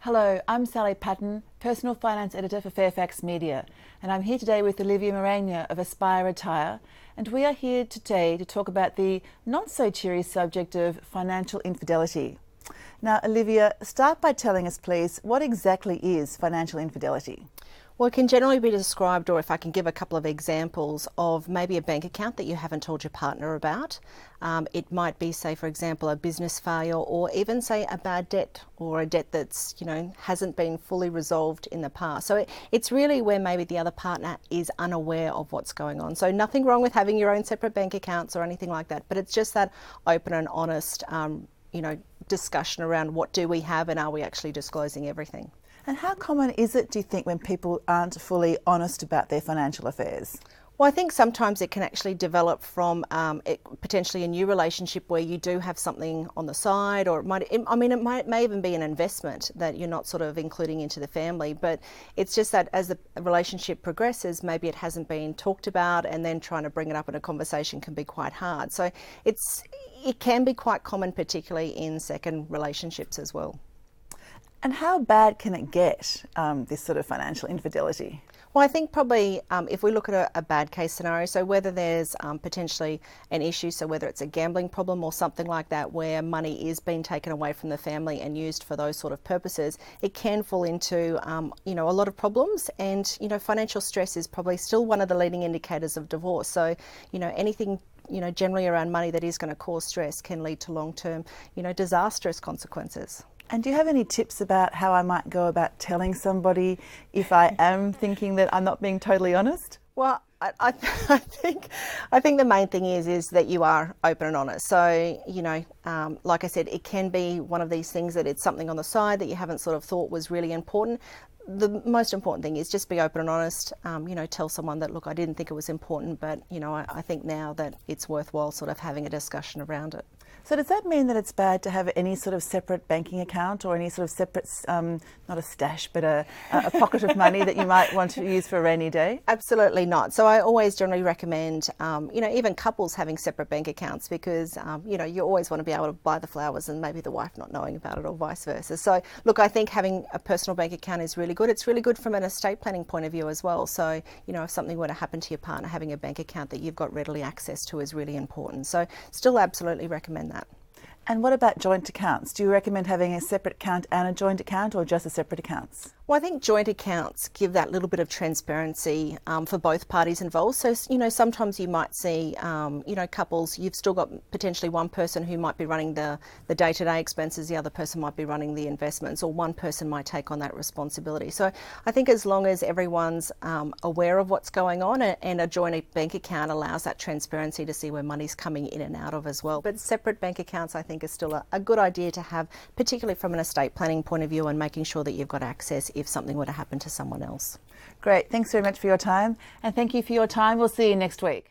Hello, I'm Sally Patton, Personal Finance Editor for Fairfax Media, and I'm here today with Olivia Maragna of Aspire Retire, and we are here today to talk about the not-so-cheery subject of financial infidelity. Now, Olivia, start by telling us, please, what exactly is financial infidelity? Well, it can generally be described, or if I can give a couple of examples of maybe a bank account that you haven't told your partner about. It might be, say, for example, a business failure, or even, say, a bad debt, or a debt that's, hasn't been fully resolved in the past. So it's really where maybe the other partner is unaware of what's going on. So nothing wrong with having your own separate bank accounts or anything like that, but it's just that open and honest, discussion around what do we have and are we actually disclosing everything. And how common is it, do you think, when people aren't fully honest about their financial affairs? Well, I think sometimes it can actually develop from potentially a new relationship where you do have something on the side, or it may even be an investment that you're not sort of including into the family, but it's just that as the relationship progresses, maybe it hasn't been talked about, and then trying to bring it up in a conversation can be quite hard. So it can be quite common, particularly in second relationships as well. And how bad can it get, this sort of financial infidelity? Well, I think probably if we look at a bad case scenario, so whether there's potentially an issue, so whether it's a gambling problem or something like that, where money is being taken away from the family and used for those sort of purposes, it can fall into a lot of problems. And financial stress is probably still one of the leading indicators of divorce. So anything generally around money that is going to cause stress can lead to long-term disastrous consequences. And do you have any tips about how I might go about telling somebody if I am thinking that I'm not being totally honest? Well, I think the main thing is that you are open and honest. So, like I said, it can be one of these things that it's something on the side that you haven't sort of thought was really important. The most important thing is just be open and honest. Tell someone that, look, I didn't think it was important, but, I think now that it's worthwhile sort of having a discussion around it. So does that mean that it's bad to have any sort of separate banking account or any sort of separate, not a stash, but a pocket of money that you might want to use for a rainy day? Absolutely not. So I always generally recommend, even couples having separate bank accounts, because, you always want to be able to buy the flowers and maybe the wife not knowing about it, or vice versa. So look, I think having a personal bank account is really good. It's really good from an estate planning point of view as well. So, if something were to happen to your partner, having a bank account that you've got readily access to is really important. So still absolutely recommend that. And what about joint accounts? Do you recommend having a separate account and a joint account, or just a separate accounts? Well, I think joint accounts give that little bit of transparency for both parties involved. So, sometimes you might see, couples, you've still got potentially one person who might be running the day-to-day expenses, the other person might be running the investments, or one person might take on that responsibility. So I think as long as everyone's aware of what's going on, and a joint bank account allows that transparency to see where money's coming in and out of as well. But separate bank accounts, I think, is still a good idea to have, particularly from an estate planning point of view, and making sure that you've got access if something were to happen to someone else. Great. Thanks very much for your time. And thank you for your time. We'll see you next week.